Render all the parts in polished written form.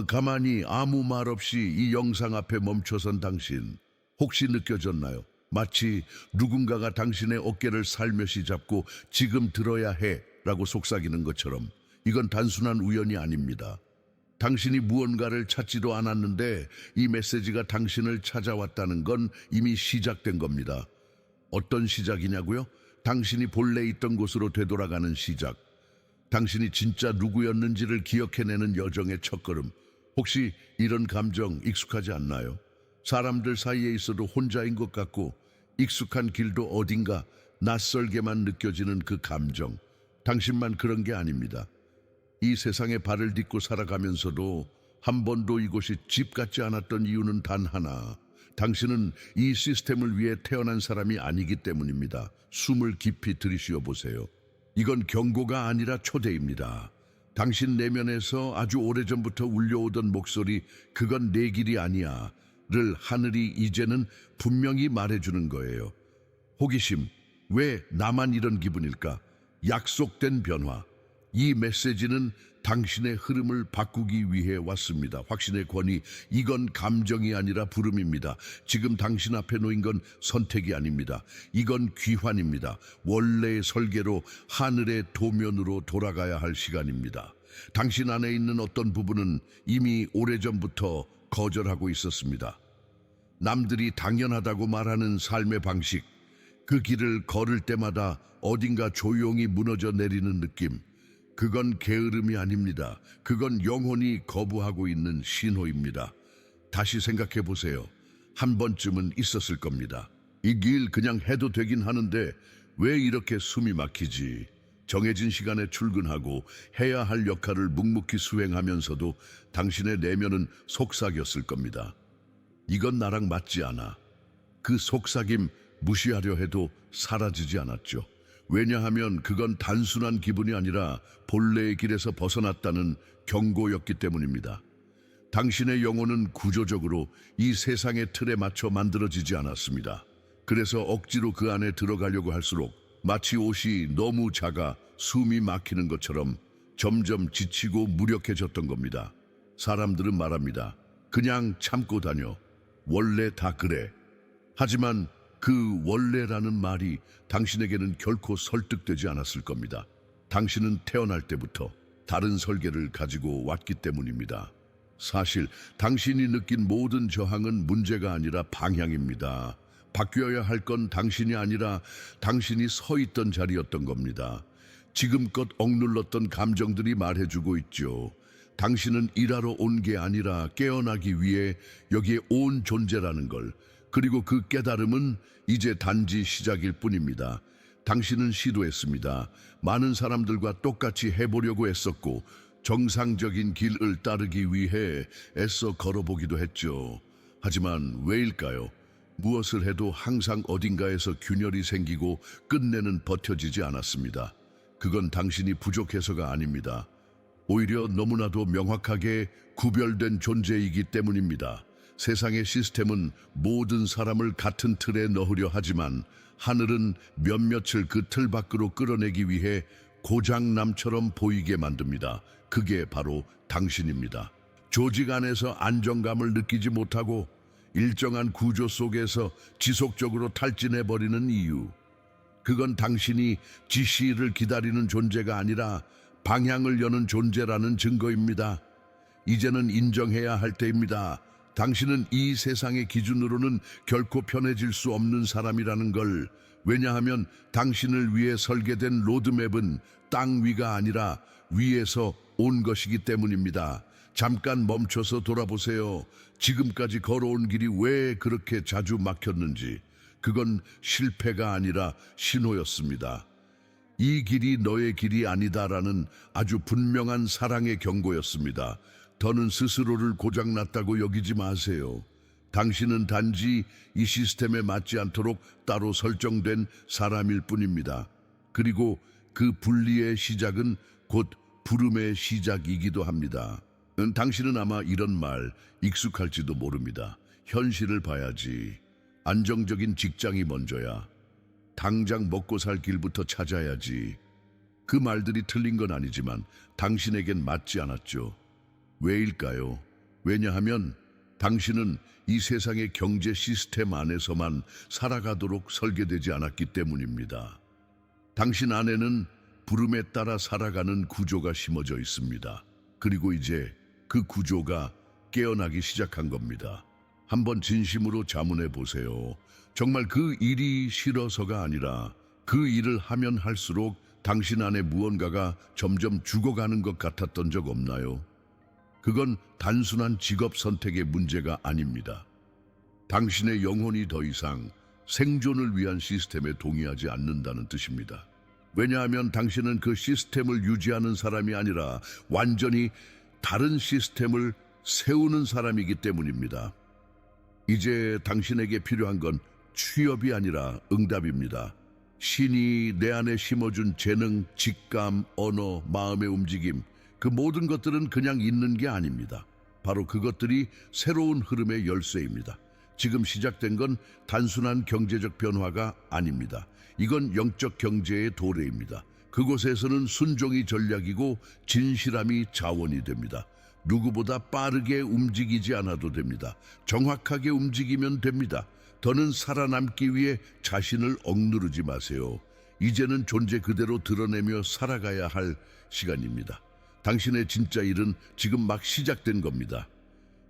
가만히 아무 말 없이 이 영상 앞에 멈춰선 당신, 혹시 느껴졌나요? 마치 누군가가 당신의 어깨를 살며시 잡고 지금 들어야 해 라고 속삭이는 것처럼. 이건 단순한 우연이 아닙니다. 당신이 무언가를 찾지도 않았는데 이 메시지가 당신을 찾아왔다는 건 이미 시작된 겁니다. 어떤 시작이냐고요? 당신이 본래 있던 곳으로 되돌아가는 시작. 당신이 진짜 누구였는지를 기억해내는 여정의 첫걸음. 혹시 이런 감정 익숙하지 않나요? 사람들 사이에 있어도 혼자인 것 같고 익숙한 길도 어딘가 낯설게만 느껴지는 그 감정. 당신만 그런 게 아닙니다. 이 세상에 발을 딛고 살아가면서도 한 번도 이곳이 집 같지 않았던 이유는 단 하나. 당신은 이 시스템을 위해 태어난 사람이 아니기 때문입니다. 숨을 깊이 들이쉬어 보세요. 이건 경고가 아니라 초대입니다. 당신 내면에서 아주 오래전부터 울려오던 목소리, 그건 내 길이 아니야 를 하늘이 이제는 분명히 말해주는 거예요. 호기심, 왜 나만 이런 기분일까? 약속된 변화. 이 메시지는 당신의 흐름을 바꾸기 위해 왔습니다. 확신의 권위, 이건 감정이 아니라 부름입니다. 지금 당신 앞에 놓인 건 선택이 아닙니다. 이건 귀환입니다. 원래의 설계로 하늘의 도면으로 돌아가야 할 시간입니다. 당신 안에 있는 어떤 부분은 이미 오래전부터 거절하고 있었습니다. 남들이 당연하다고 말하는 삶의 방식, 그 길을 걸을 때마다 어딘가 조용히 무너져 내리는 느낌. 그건 게으름이 아닙니다. 그건 영혼이 거부하고 있는 신호입니다. 다시 생각해 보세요. 한 번쯤은 있었을 겁니다. 이 길 그냥 해도 되긴 하는데 왜 이렇게 숨이 막히지? 정해진 시간에 출근하고 해야 할 역할을 묵묵히 수행하면서도 당신의 내면은 속삭였을 겁니다. 이건 나랑 맞지 않아. 그 속삭임 무시하려 해도 사라지지 않았죠. 왜냐하면 그건 단순한 기분이 아니라 본래의 길에서 벗어났다는 경고였기 때문입니다. 당신의 영혼은 구조적으로 이 세상의 틀에 맞춰 만들어지지 않았습니다. 그래서 억지로 그 안에 들어가려고 할수록 마치 옷이 너무 작아 숨이 막히는 것처럼 점점 지치고 무력해졌던 겁니다. 사람들은 말합니다. 그냥 참고 다녀. 원래 다 그래. 하지만 그 원래라는 말이 당신에게는 결코 설득되지 않았을 겁니다. 당신은 태어날 때부터 다른 설계를 가지고 왔기 때문입니다. 사실 당신이 느낀 모든 저항은 문제가 아니라 방향입니다. 바뀌어야 할 건 당신이 아니라 당신이 서 있던 자리였던 겁니다. 지금껏 억눌렀던 감정들이 말해주고 있죠. 당신은 일하러 온 게 아니라 깨어나기 위해 여기에 온 존재라는 걸. 그리고 그 깨달음은 이제 단지 시작일 뿐입니다. 당신은 시도했습니다. 많은 사람들과 똑같이 해보려고 했었고 정상적인 길을 따르기 위해 애써 걸어보기도 했죠. 하지만 왜일까요? 무엇을 해도 항상 어딘가에서 균열이 생기고 끝내는 버텨지지 않았습니다. 그건 당신이 부족해서가 아닙니다. 오히려 너무나도 명확하게 구별된 존재이기 때문입니다. 세상의 시스템은 모든 사람을 같은 틀에 넣으려 하지만 하늘은 몇몇을 그 틀 밖으로 끌어내기 위해 고장남처럼 보이게 만듭니다. 그게 바로 당신입니다. 조직 안에서 안정감을 느끼지 못하고 일정한 구조 속에서 지속적으로 탈진해버리는 이유. 그건 당신이 지시를 기다리는 존재가 아니라 방향을 여는 존재라는 증거입니다. 이제는 인정해야 할 때입니다. 당신은 이 세상의 기준으로는 결코 편해질 수 없는 사람이라는 걸. 왜냐하면 당신을 위해 설계된 로드맵은 땅 위가 아니라 위에서 온 것이기 때문입니다. 잠깐 멈춰서 돌아보세요. 지금까지 걸어온 길이 왜 그렇게 자주 막혔는지. 그건 실패가 아니라 신호였습니다. 이 길이 너의 길이 아니다라는 아주 분명한 사랑의 경고였습니다. 더는 스스로를 고장났다고 여기지 마세요. 당신은 단지 이 시스템에 맞지 않도록 따로 설정된 사람일 뿐입니다. 그리고 그 분리의 시작은 곧 부름의 시작이기도 합니다. 당신은 아마 이런 말 익숙할지도 모릅니다. 현실을 봐야지. 안정적인 직장이 먼저야. 당장 먹고 살 길부터 찾아야지. 그 말들이 틀린 건 아니지만 당신에겐 맞지 않았죠. 왜일까요? 왜냐하면 당신은 이 세상의 경제 시스템 안에서만 살아가도록 설계되지 않았기 때문입니다. 당신 안에는 부름에 따라 살아가는 구조가 심어져 있습니다. 그리고 이제 그 구조가 깨어나기 시작한 겁니다. 한번 진심으로 자문해 보세요. 정말 그 일이 싫어서가 아니라 그 일을 하면 할수록 당신 안에 무언가가 점점 죽어가는 것 같았던 적 없나요? 그건 단순한 직업 선택의 문제가 아닙니다. 당신의 영혼이 더 이상 생존을 위한 시스템에 동의하지 않는다는 뜻입니다. 왜냐하면 당신은 그 시스템을 유지하는 사람이 아니라 완전히 다른 시스템을 세우는 사람이기 때문입니다. 이제 당신에게 필요한 건 취업이 아니라 응답입니다. 신이 내 안에 심어준 재능, 직감, 언어, 마음의 움직임, 그 모든 것들은 그냥 있는 게 아닙니다. 바로 그것들이 새로운 흐름의 열쇠입니다. 지금 시작된 건 단순한 경제적 변화가 아닙니다. 이건 영적 경제의 도래입니다. 그곳에서는 순종이 전략이고 진실함이 자원이 됩니다. 누구보다 빠르게 움직이지 않아도 됩니다. 정확하게 움직이면 됩니다. 더는 살아남기 위해 자신을 억누르지 마세요. 이제는 존재 그대로 드러내며 살아가야 할 시간입니다. 당신의 진짜 일은 지금 막 시작된 겁니다.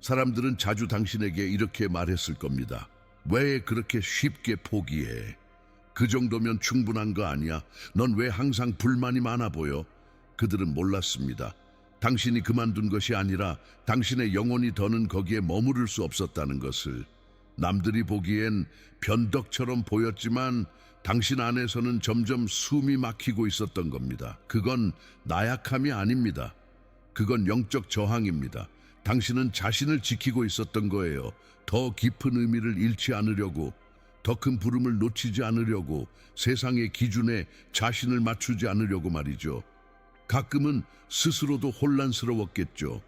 사람들은 자주 당신에게 이렇게 말했을 겁니다. 왜 그렇게 쉽게 포기해? 그 정도면 충분한 거 아니야? 넌 왜 항상 불만이 많아 보여? 그들은 몰랐습니다. 당신이 그만둔 것이 아니라 당신의 영혼이 더는 거기에 머무를 수 없었다는 것을. 남들이 보기엔 변덕처럼 보였지만 당신 안에서는 점점 숨이 막히고 있었던 겁니다. 그건 나약함이 아닙니다. 그건 영적 저항입니다. 당신은 자신을 지키고 있었던 거예요. 더 깊은 의미를 잃지 않으려고, 더 큰 부름을 놓치지 않으려고, 세상의 기준에 자신을 맞추지 않으려고 말이죠. 가끔은 스스로도 혼란스러웠겠죠.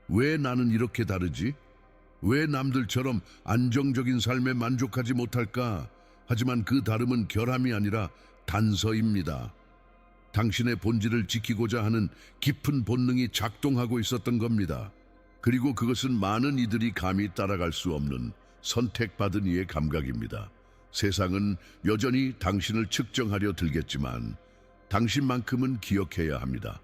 왜 나는 이렇게 다르지? 왜 남들처럼 안정적인 삶에 만족하지 못할까? 하지만 그 다름은 결함이 아니라 단서입니다. 당신의 본질을 지키고자 하는 깊은 본능이 작동하고 있었던 겁니다. 그리고 그것은 많은 이들이 감히 따라갈 수 없는 선택받은 이의 감각입니다. 세상은 여전히 당신을 측정하려 들겠지만 당신만큼은 기억해야 합니다.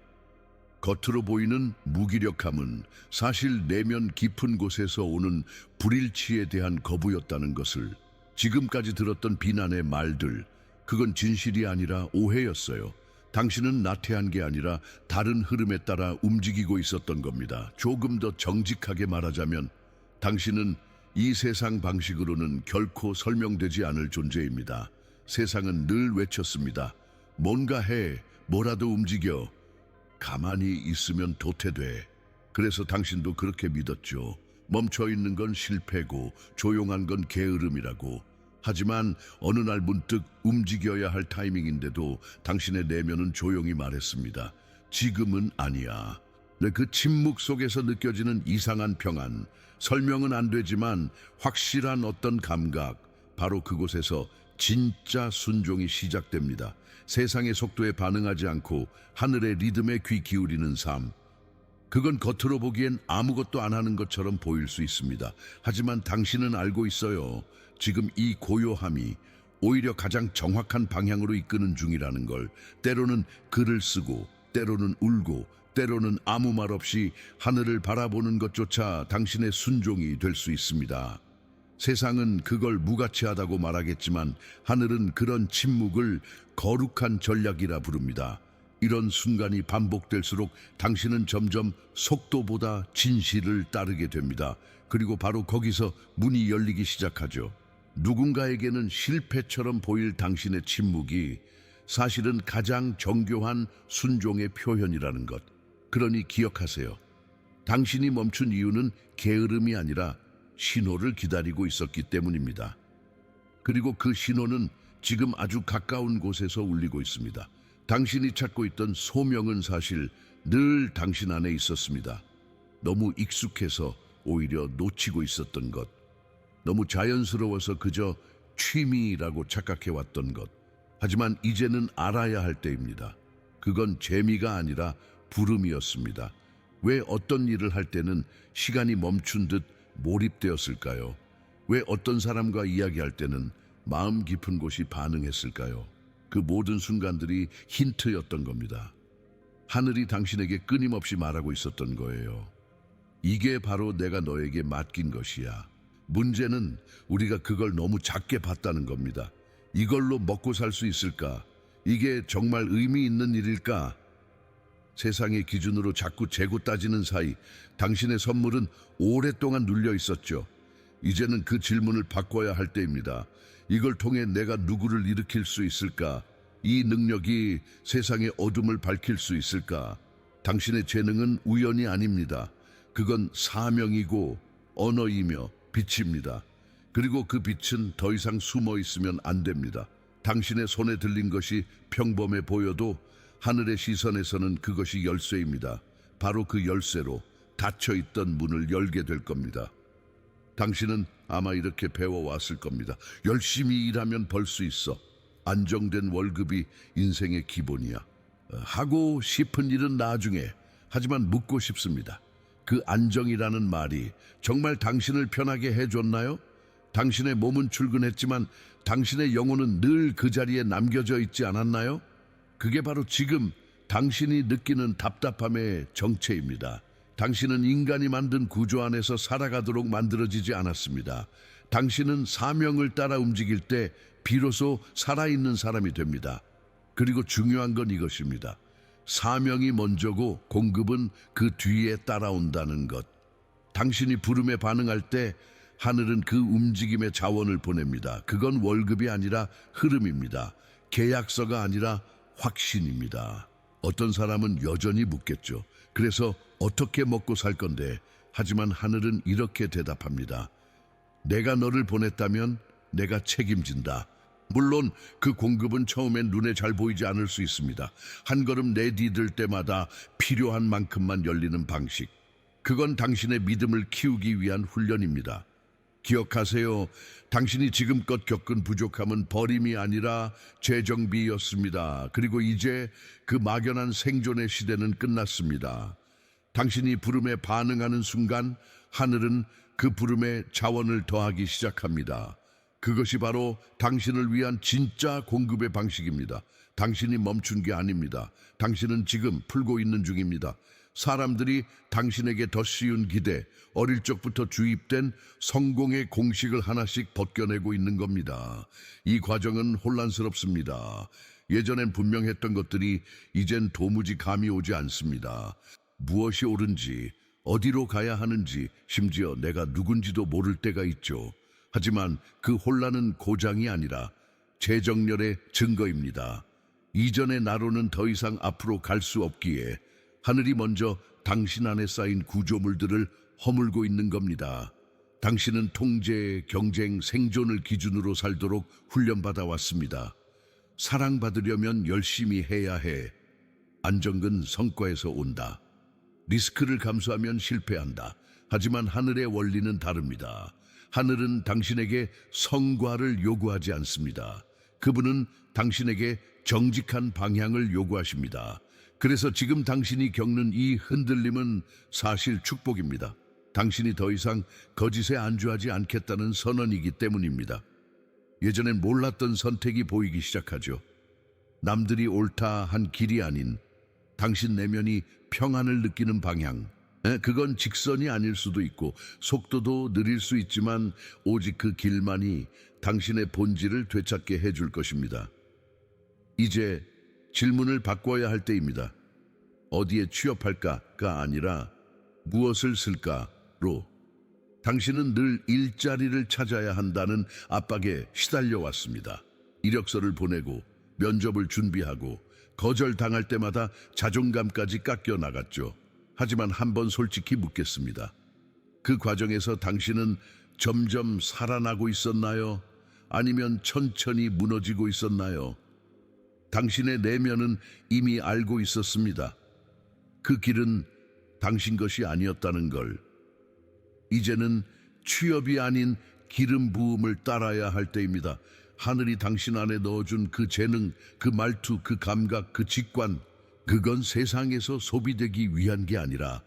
겉으로 보이는 무기력함은 사실 내면 깊은 곳에서 오는 불일치에 대한 거부였다는 것을, 지금까지 들었던 비난의 말들, 그건 진실이 아니라 오해였어요. 당신은 나태한 게 아니라 다른 흐름에 따라 움직이고 있었던 겁니다. 조금 더 정직하게 말하자면 당신은 이 세상 방식으로는 결코 설명되지 않을 존재입니다. 세상은 늘 외쳤습니다. 뭔가 해, 뭐라도 움직여. 가만히 있으면 도태돼. 그래서 당신도 그렇게 믿었죠. 멈춰있는 건 실패고 조용한 건 게으름이라고. 하지만 어느 날 문득 움직여야 할 타이밍인데도 당신의 내면은 조용히 말했습니다. 지금은 아니야. 그 침묵 속에서 느껴지는 이상한 평안, 설명은 안 되지만 확실한 어떤 감각, 바로 그곳에서 진짜 순종이 시작됩니다. 세상의 속도에 반응하지 않고 하늘의 리듬에 귀 기울이는 삶. 그건 겉으로 보기엔 아무것도 안 하는 것처럼 보일 수 있습니다. 하지만 당신은 알고 있어요. 지금 이 고요함이 오히려 가장 정확한 방향으로 이끄는 중이라는 걸. 때로는 글을 쓰고, 때로는 울고, 때로는 아무 말 없이 하늘을 바라보는 것조차 당신의 순종이 될 수 있습니다. 세상은 그걸 무가치하다고 말하겠지만 하늘은 그런 침묵을 거룩한 전략이라 부릅니다. 이런 순간이 반복될수록 당신은 점점 속도보다 진실을 따르게 됩니다. 그리고 바로 거기서 문이 열리기 시작하죠. 누군가에게는 실패처럼 보일 당신의 침묵이 사실은 가장 정교한 순종의 표현이라는 것. 그러니 기억하세요. 당신이 멈춘 이유는 게으름이 아니라 신호를 기다리고 있었기 때문입니다. 그리고 그 신호는 지금 아주 가까운 곳에서 울리고 있습니다. 당신이 찾고 있던 소명은 사실 늘 당신 안에 있었습니다. 너무 익숙해서 오히려 놓치고 있었던 것. 너무 자연스러워서 그저 취미라고 착각해왔던 것. 하지만 이제는 알아야 할 때입니다. 그건 재미가 아니라 부름이었습니다. 왜 어떤 일을 할 때는 시간이 멈춘 듯 몰입되었을까요? 왜 어떤 사람과 이야기할 때는 마음 깊은 곳이 반응했을까요? 그 모든 순간들이 힌트였던 겁니다. 하늘이 당신에게 끊임없이 말하고 있었던 거예요. 이게 바로 내가 너에게 맡긴 것이야. 문제는 우리가 그걸 너무 작게 봤다는 겁니다. 이걸로 먹고 살 수 있을까? 이게 정말 의미 있는 일일까? 세상의 기준으로 자꾸 재고 따지는 사이 당신의 선물은 오랫동안 눌려 있었죠. 이제는 그 질문을 바꿔야 할 때입니다. 이걸 통해 내가 누구를 일으킬 수 있을까? 이 능력이 세상의 어둠을 밝힐 수 있을까? 당신의 재능은 우연이 아닙니다. 그건 사명이고 언어이며 빛입니다. 그리고 그 빛은 더 이상 숨어 있으면 안 됩니다. 당신의 손에 들린 것이 평범해 보여도 하늘의 시선에서는 그것이 열쇠입니다. 바로 그 열쇠로 닫혀있던 문을 열게 될 겁니다. 당신은 아마 이렇게 배워왔을 겁니다. 열심히 일하면 벌 수 있어. 안정된 월급이 인생의 기본이야. 하고 싶은 일은 나중에. 하지만 묻고 싶습니다. 그 안정이라는 말이 정말 당신을 편하게 해줬나요? 당신의 몸은 출근했지만 당신의 영혼은 늘 그 자리에 남겨져 있지 않았나요? 그게 바로 지금 당신이 느끼는 답답함의 정체입니다. 당신은 인간이 만든 구조 안에서 살아가도록 만들어지지 않았습니다. 당신은 사명을 따라 움직일 때 비로소 살아있는 사람이 됩니다. 그리고 중요한 건 이것입니다. 사명이 먼저고 공급은 그 뒤에 따라온다는 것. 당신이 부름에 반응할 때 하늘은 그 움직임의 자원을 보냅니다. 그건 월급이 아니라 흐름입니다. 계약서가 아니라 확신입니다. 어떤 사람은 여전히 묻겠죠. 그래서 어떻게 먹고 살 건데? 하지만 하늘은 이렇게 대답합니다. 내가 너를 보냈다면 내가 책임진다. 물론 그 공급은 처음엔 눈에 잘 보이지 않을 수 있습니다. 한 걸음 내디딜 때마다 필요한 만큼만 열리는 방식. 그건 당신의 믿음을 키우기 위한 훈련입니다. 기억하세요. 당신이 지금껏 겪은 부족함은 버림이 아니라 재정비였습니다. 그리고 이제 그 막연한 생존의 시대는 끝났습니다. 당신이 부름에 반응하는 순간 하늘은 그 부름에 자원을 더하기 시작합니다. 그것이 바로 당신을 위한 진짜 공급의 방식입니다. 당신이 멈춘 게 아닙니다. 당신은 지금 풀고 있는 중입니다. 사람들이 당신에게 더 쉬운 기대, 어릴 적부터 주입된 성공의 공식을 하나씩 벗겨내고 있는 겁니다. 이 과정은 혼란스럽습니다. 예전엔 분명했던 것들이 이젠 도무지 감이 오지 않습니다. 무엇이 옳은지, 어디로 가야 하는지, 심지어 내가 누군지도 모를 때가 있죠. 하지만 그 혼란은 고장이 아니라 재정렬의 증거입니다. 이전의 나로는 더 이상 앞으로 갈 수 없기에 하늘이 먼저 당신 안에 쌓인 구조물들을 허물고 있는 겁니다. 당신은 통제, 경쟁, 생존을 기준으로 살도록 훈련받아 왔습니다. 사랑받으려면 열심히 해야 해. 안정은 성과에서 온다. 리스크를 감수하면 실패한다. 하지만 하늘의 원리는 다릅니다. 하늘은 당신에게 성과를 요구하지 않습니다. 그분은 당신에게 정직한 방향을 요구하십니다. 그래서 지금 당신이 겪는 이 흔들림은 사실 축복입니다. 당신이 더 이상 거짓에 안주하지 않겠다는 선언이기 때문입니다. 예전엔 몰랐던 선택이 보이기 시작하죠. 남들이 옳다 한 길이 아닌 당신 내면이 평안을 느끼는 방향. 그건 직선이 아닐 수도 있고 속도도 느릴 수 있지만 오직 그 길만이 당신의 본질을 되찾게 해줄 것입니다. 이제 질문을 바꿔야 할 때입니다. 어디에 취업할까가 아니라 무엇을 쓸까로. 당신은 늘 일자리를 찾아야 한다는 압박에 시달려 왔습니다. 이력서를 보내고 면접을 준비하고 거절당할 때마다 자존감까지 깎여 나갔죠. 하지만 한번 솔직히 묻겠습니다. 그 과정에서 당신은 점점 살아나고 있었나요? 아니면 천천히 무너지고 있었나요? 당신의 내면은 이미 알고 있었습니다. 그 길은 당신 것이 아니었다는 걸. 이제는 취업이 아닌 기름 부음을 따라야 할 때입니다. 하늘이 당신 안에 넣어준 그 재능, 그 말투, 그 감각, 그 직관, 그건 세상에서 소비되기 위한 게 아니라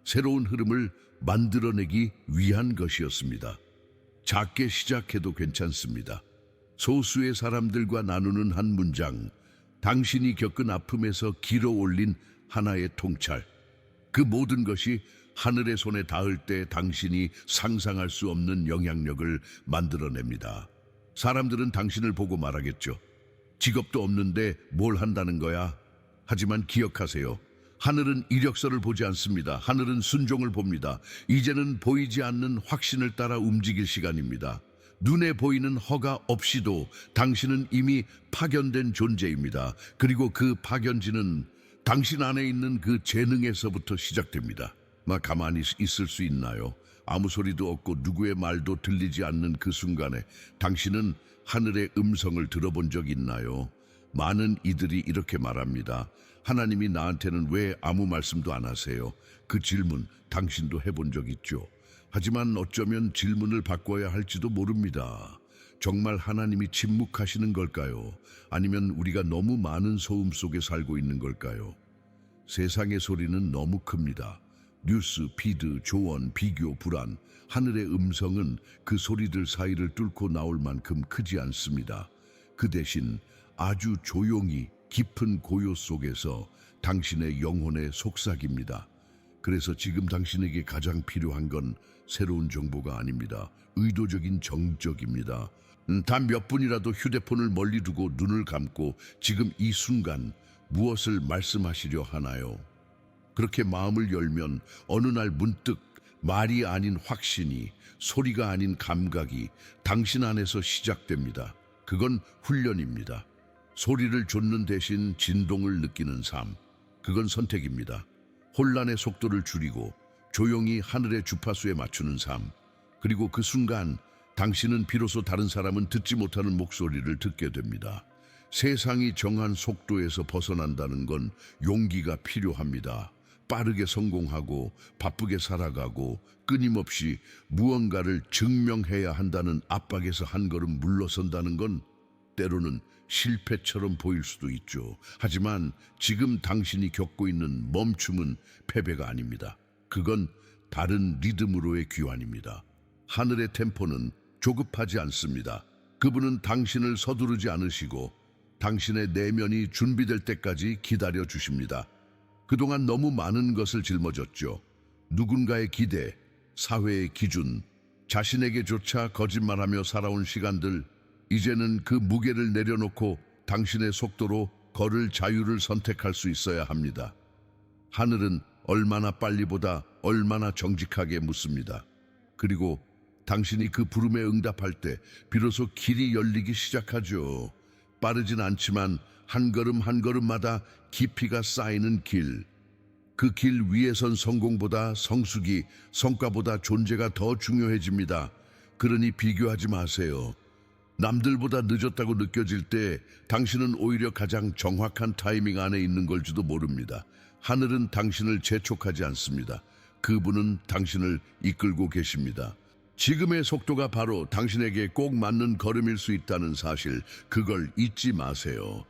새로운 흐름을 만들어내기 위한 것이었습니다. 작게 시작해도 괜찮습니다. 소수의 사람들과 나누는 한 문장, 당신이 겪은 아픔에서 길어 올린 하나의 통찰. 그 모든 것이 하늘의 손에 닿을 때 당신이 상상할 수 없는 영향력을 만들어냅니다. 사람들은 당신을 보고 말하겠죠. 직업도 없는데 뭘 한다는 거야? 하지만 기억하세요. 하늘은 이력서를 보지 않습니다. 하늘은 순종을 봅니다. 이제는 보이지 않는 확신을 따라 움직일 시간입니다. 눈에 보이는 허가 없이도 당신은 이미 파견된 존재입니다. 그리고 그 파견지는 당신 안에 있는 그 재능에서부터 시작됩니다. 가만히 있을 수 있나요? 아무 소리도 없고 누구의 말도 들리지 않는 그 순간에 당신은 하늘의 음성을 들어본 적 있나요? 많은 이들이 이렇게 말합니다. 하나님이 나한테는 왜 아무 말씀도 안 하세요? 그 질문 당신도 해본 적 있죠? 하지만 어쩌면 질문을 바꿔야 할지도 모릅니다. 정말 하나님이 침묵하시는 걸까요? 아니면 우리가 너무 많은 소음 속에 살고 있는 걸까요? 세상의 소리는 너무 큽니다. 뉴스, 피드, 조언, 비교, 불안. 하늘의 음성은 그 소리들 사이를 뚫고 나올 만큼 크지 않습니다. 그 대신 아주 조용히 깊은 고요 속에서 당신의 영혼에 속삭입니다. 그래서 지금 당신에게 가장 필요한 건 새로운 정보가 아닙니다. 의도적인 정적입니다. 단 몇 분이라도 휴대폰을 멀리 두고 눈을 감고 지금 이 순간 무엇을 말씀하시려 하나요? 그렇게 마음을 열면 어느 날 문득 말이 아닌 확신이, 소리가 아닌 감각이 당신 안에서 시작됩니다. 그건 훈련입니다. 소리를 좇는 대신 진동을 느끼는 삶. 그건 선택입니다. 혼란의 속도를 줄이고 조용히 하늘의 주파수에 맞추는 삶. 그리고 그 순간 당신은 비로소 다른 사람은 듣지 못하는 목소리를 듣게 됩니다. 세상이 정한 속도에서 벗어난다는 건 용기가 필요합니다. 빠르게 성공하고 바쁘게 살아가고 끊임없이 무언가를 증명해야 한다는 압박에서 한 걸음 물러선다는 건 때로는 실패처럼 보일 수도 있죠. 하지만 지금 당신이 겪고 있는 멈춤은 패배가 아닙니다. 그건 다른 리듬으로의 귀환입니다. 하늘의 템포는 조급하지 않습니다. 그분은 당신을 서두르지 않으시고 당신의 내면이 준비될 때까지 기다려 주십니다. 그동안 너무 많은 것을 짊어졌죠. 누군가의 기대, 사회의 기준, 자신에게조차 거짓말하며 살아온 시간들. 이제는 그 무게를 내려놓고 당신의 속도로 걸을 자유를 선택할 수 있어야 합니다. 하늘은 얼마나 빨리보다 얼마나 정직하게 묻습니다. 그리고 당신이 그 부름에 응답할 때 비로소 길이 열리기 시작하죠. 빠르진 않지만 한 걸음 한 걸음마다 깊이가 쌓이는 길. 그 길 위에선 성공보다 성숙이, 성과보다 존재가 더 중요해집니다. 그러니 비교하지 마세요. 남들보다 늦었다고 느껴질 때 당신은 오히려 가장 정확한 타이밍 안에 있는 걸지도 모릅니다. 하늘은 당신을 재촉하지 않습니다. 그분은 당신을 이끌고 계십니다. 지금의 속도가 바로 당신에게 꼭 맞는 걸음일 수 있다는 사실, 그걸 잊지 마세요.